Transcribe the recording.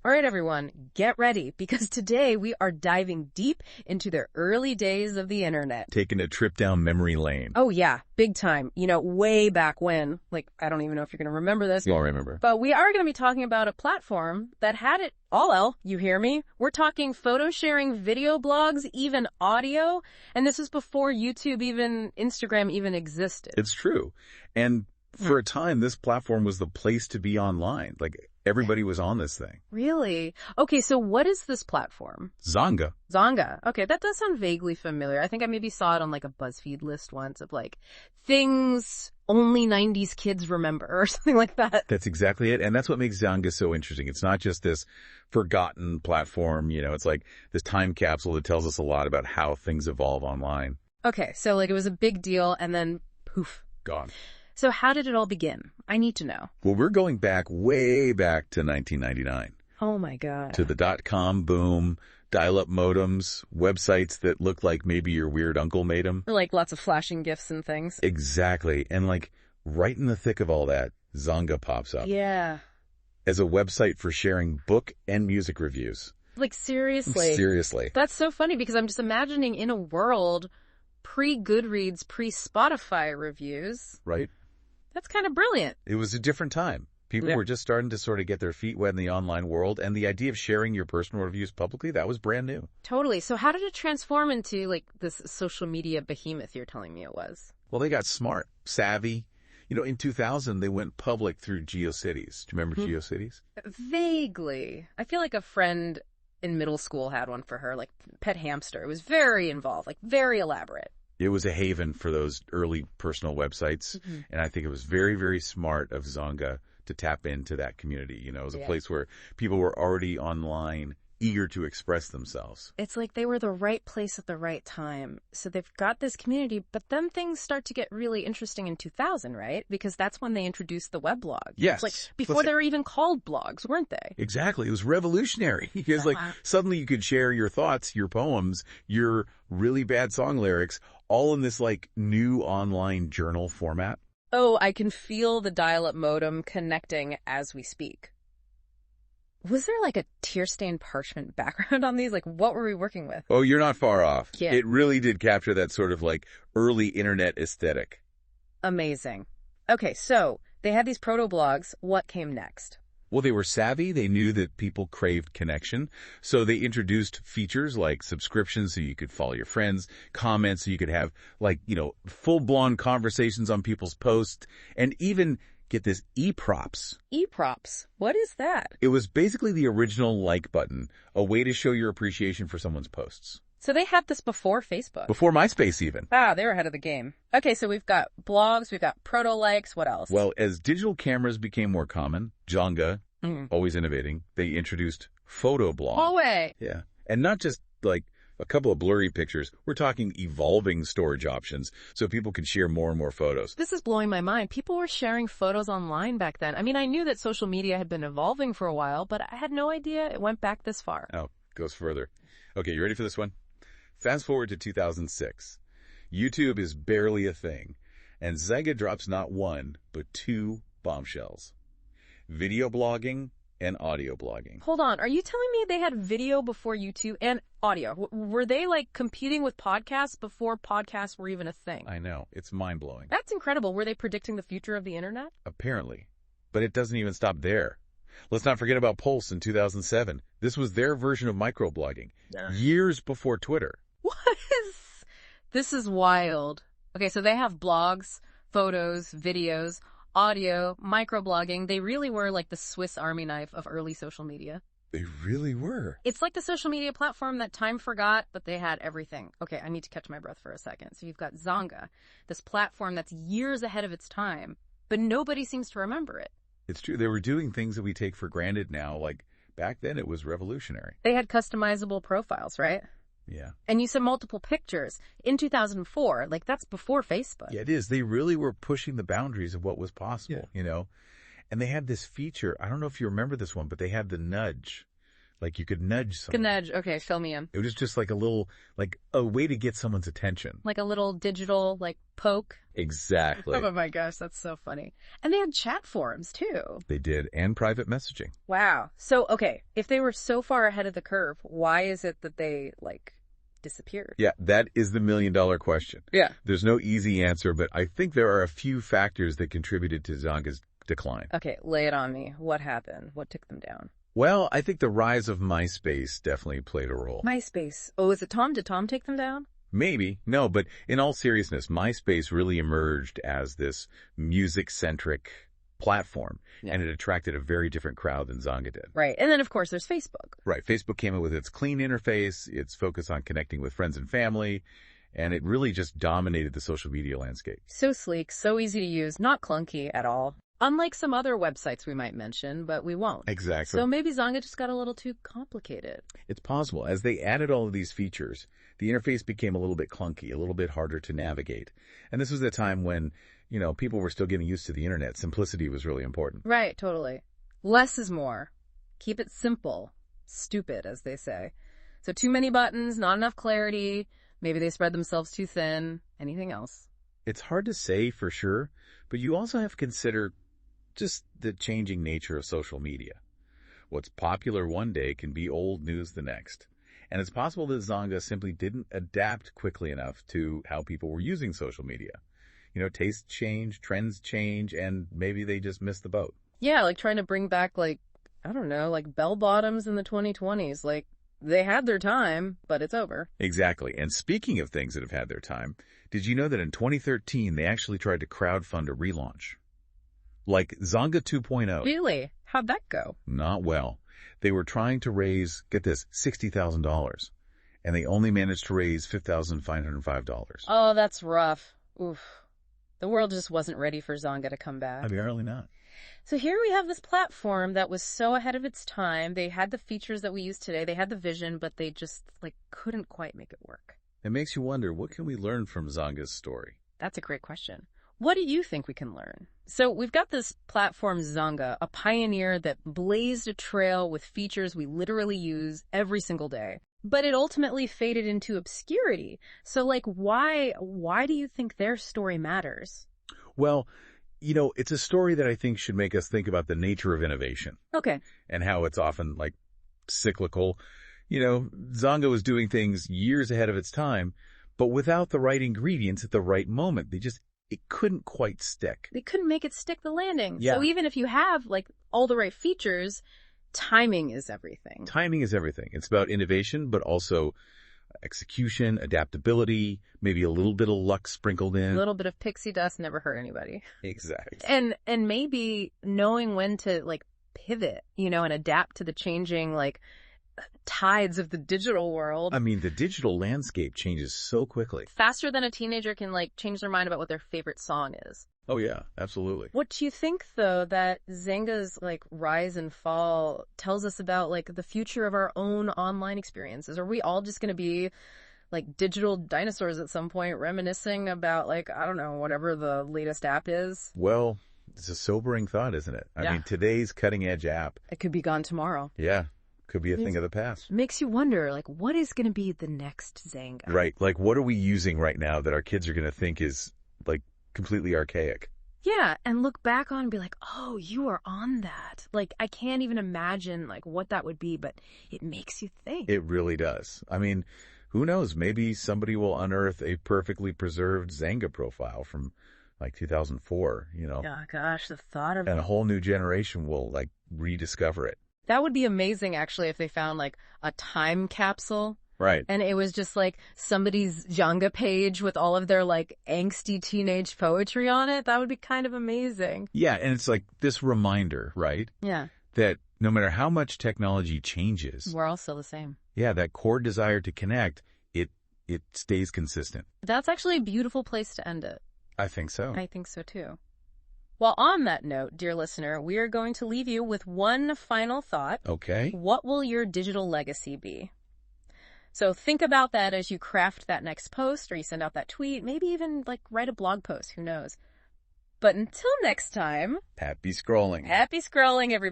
All right, everyone, get ready, because today we are diving deep into the early days of the internet. Taking a trip down memory lane. Oh, yeah, big time. You know, way back when. Like, I don't even know if you're going to remember this. You all remember. But we are going to be talking about a platform that had it all. You hear me? We're talking photo sharing, video blogs, even audio. And this was before YouTube Instagram even existed. It's true. And for a time, this platform was the place to be online. Like, everybody was on this thing. Really? Okay, so what is this platform? Xanga. Xanga. Okay, that does sound vaguely familiar. I think I maybe saw it on like a BuzzFeed list once of like things only 90s kids remember or something like that. That's exactly it. And that's what makes Xanga so interesting. It's not just this forgotten platform, it's like this time capsule that tells us a lot about how things evolve online. Okay, so like it was a big deal and then poof. Gone. So how did it all begin? I need to know. Well, we're going way back to 1999. Oh my God. To the dot-com boom, dial-up modems, websites that looked like maybe your weird uncle made them. Like lots of flashing GIFs and things. Exactly. And like right in the thick of all that, Xanga pops up. Yeah. As a website for sharing book and music reviews. Like seriously. Seriously. That's so funny because I'm just imagining in a world pre-Goodreads, pre-Spotify reviews. Right. That's kind of brilliant. It was a different time. People were just starting to sort of get their feet wet in the online world, and the idea of sharing your personal reviews publicly, that was brand new. Totally. So how did it transform into like this social media behemoth you're telling me it was? Well, they got smart, savvy. In 2000, they went public through GeoCities. Do you remember GeoCities? Vaguely. I feel like a friend in middle school had one for her, like pet hamster. It was very involved, like very elaborate. It was a haven for those early personal websites, and I think it was very, very smart of Xanga to tap into that community. It was a place where people were already online, eager to express themselves. It's like they were the right place at the right time. So they've got this community, but then things start to get really interesting in 2000, right? Because that's when they introduced the weblog. Yes. It's like before they were even called blogs, weren't they? Exactly. It was revolutionary. Because suddenly you could share your thoughts, your poems, your really bad song lyrics, all in this like new online journal format. Oh, I can feel the dial-up modem connecting as we speak. Was there like a tear-stained parchment background on these? Like, what were we working with? Oh, you're not far off. Yeah. It really did capture that sort of like early internet aesthetic. Amazing. Okay, so they had these proto-blogs. What came next? Well, they were savvy. They knew that people craved connection. So they introduced features like subscriptions so you could follow your friends, comments so you could have like, full-blown conversations on people's posts, and even get this e-props. E-props? What is that? It was basically the original like button, a way to show your appreciation for someone's posts. So they had this before Facebook. Before MySpace even. Ah, they were ahead of the game. Okay, so we've got blogs, we've got proto-likes, what else? Well, as digital cameras became more common, Xanga, always innovating, they introduced photo blog. Oh, way. Yeah. And not just like a couple of blurry pictures. We're talking evolving storage options so people can share more and more photos. This is blowing my mind. People were sharing photos online back then. I mean, I knew that social media had been evolving for a while, but I had no idea it went back this far. Oh, goes further. Okay, you ready for this one? Fast forward to 2006. YouTube is barely a thing, and Xanga drops not one, but two bombshells. Video blogging and audio blogging. Hold on. Are you telling me they had video before YouTube and audio? Were they like competing with podcasts before podcasts were even a thing? I know. It's mind-blowing. That's incredible. Were they predicting the future of the internet? Apparently. But it doesn't even stop there. Let's not forget about Pulse in 2007. This was their version of microblogging, years before Twitter. What is... This is wild. Okay, so they have blogs, photos, videos, audio, microblogging. They really were like the Swiss Army knife of early social media. They really were. It's like the social media platform that time forgot, but they had everything. Okay, I need to catch my breath for a second. So you've got Xanga, this platform that's years ahead of its time, but nobody seems to remember it. It's true. They were doing things that we take for granted now. Like back then, it was revolutionary. They had customizable profiles, right? Yeah. And you said multiple pictures. In 2004, like that's before Facebook. Yeah, it is. They really were pushing the boundaries of what was possible, And they had this feature. I don't know if you remember this one, but they had the nudge. Like you could nudge someone. Nudge. Okay, fill me in. It was just like a little, like a way to get someone's attention. Like a little digital, like, poke. Exactly. Oh my gosh, that's so funny. And they had chat forums too. They did, and private messaging. Wow. So, okay, if they were so far ahead of the curve, why is it that they, like, disappeared? Yeah, that is the million-dollar question. Yeah. There's no easy answer, but I think there are a few factors that contributed to Xanga's decline. Okay, lay it on me. What happened? What took them down? Well, I think the rise of MySpace definitely played a role. MySpace. Oh, is it Tom? Did Tom take them down? Maybe. No, but in all seriousness, MySpace really emerged as this music-centric platform, and it attracted a very different crowd than Xanga did. Right. And then, of course, there's Facebook. Right. Facebook came in with its clean interface, its focus on connecting with friends and family, and it really just dominated the social media landscape. So sleek, so easy to use, not clunky at all. Unlike some other websites we might mention, but we won't. Exactly. So maybe Xanga just got a little too complicated. It's possible. As they added all of these features, the interface became a little bit clunky, a little bit harder to navigate. And this was a time when, people were still getting used to the internet. Simplicity was really important. Right, totally. Less is more. Keep it simple. Stupid, as they say. So too many buttons, not enough clarity. Maybe they spread themselves too thin. Anything else? It's hard to say for sure, but you also have to consider just the changing nature of social media. What's popular one day can be old news the next. And it's possible that Xanga simply didn't adapt quickly enough to how people were using social media. Tastes change, trends change, and maybe they just missed the boat. Yeah, like trying to bring back, like bell bottoms in the 2020s. Like, they had their time, but it's over. Exactly. And speaking of things that have had their time, did you know that in 2013, they actually tried to crowdfund a relaunch? Like Xanga 2.0. Really? How'd that go? Not well. They were trying to raise, get this, $60,000. And they only managed to raise $5,505. Oh, that's rough. Oof. The world just wasn't ready for Xanga to come back. Apparently not. So here we have this platform that was so ahead of its time. They had the features that we use today. They had the vision, but they just, couldn't quite make it work. It makes you wonder, what can we learn from Xanga's story? That's a great question. What do you think we can learn? So we've got this platform Xanga, a pioneer that blazed a trail with features we literally use every single day. But it ultimately faded into obscurity. So, why do you think their story matters? Well, it's a story that I think should make us think about the nature of innovation. Okay. And how it's often, cyclical. Xanga was doing things years ahead of its time, but without the right ingredients at the right moment. It couldn't quite stick. They couldn't make it stick the landing. Yeah. So even if you have, all the right features, timing is everything. Timing is everything. It's about innovation, but also execution, adaptability, maybe a little bit of luck sprinkled in. A little bit of pixie dust never hurt anybody. Exactly. And maybe knowing when to, pivot, and adapt to the changing, tides of the digital world. I mean, the digital landscape changes so quickly. Faster than a teenager can, change their mind about what their favorite song is. Oh, yeah, absolutely. What do you think, though, that Xanga's, rise and fall tells us about, the future of our own online experiences? Are we all just going to be, digital dinosaurs at some point, reminiscing about, I don't know, whatever the latest app is? Well, it's a sobering thought, isn't it? I mean, today's cutting-edge app. It could be gone tomorrow. Yeah. Could be a thing of the past. Makes you wonder, what is going to be the next Xanga? Right. What are we using right now that our kids are going to think is, completely archaic? Yeah, and look back on and be like, oh, you are on that. I can't even imagine, what that would be, but it makes you think. It really does. I mean, who knows? Maybe somebody will unearth a perfectly preserved Xanga profile from, 2004, Oh, gosh, the thought of and a whole new generation will, rediscover it. That would be amazing, actually, if they found, a time capsule. Right. And it was just, somebody's Xanga page with all of their, angsty teenage poetry on it. That would be kind of amazing. Yeah, and it's this reminder, right? Yeah. That no matter how much technology changes, we're all still the same. Yeah, that core desire to connect, it stays consistent. That's actually a beautiful place to end it. I think so. I think so, too. Well, on that note, dear listener, we are going to leave you with one final thought. Okay. What will your digital legacy be? So think about that as you craft that next post or you send out that tweet, maybe even write a blog post, who knows. But until next time, Happy scrolling. Happy scrolling, everybody.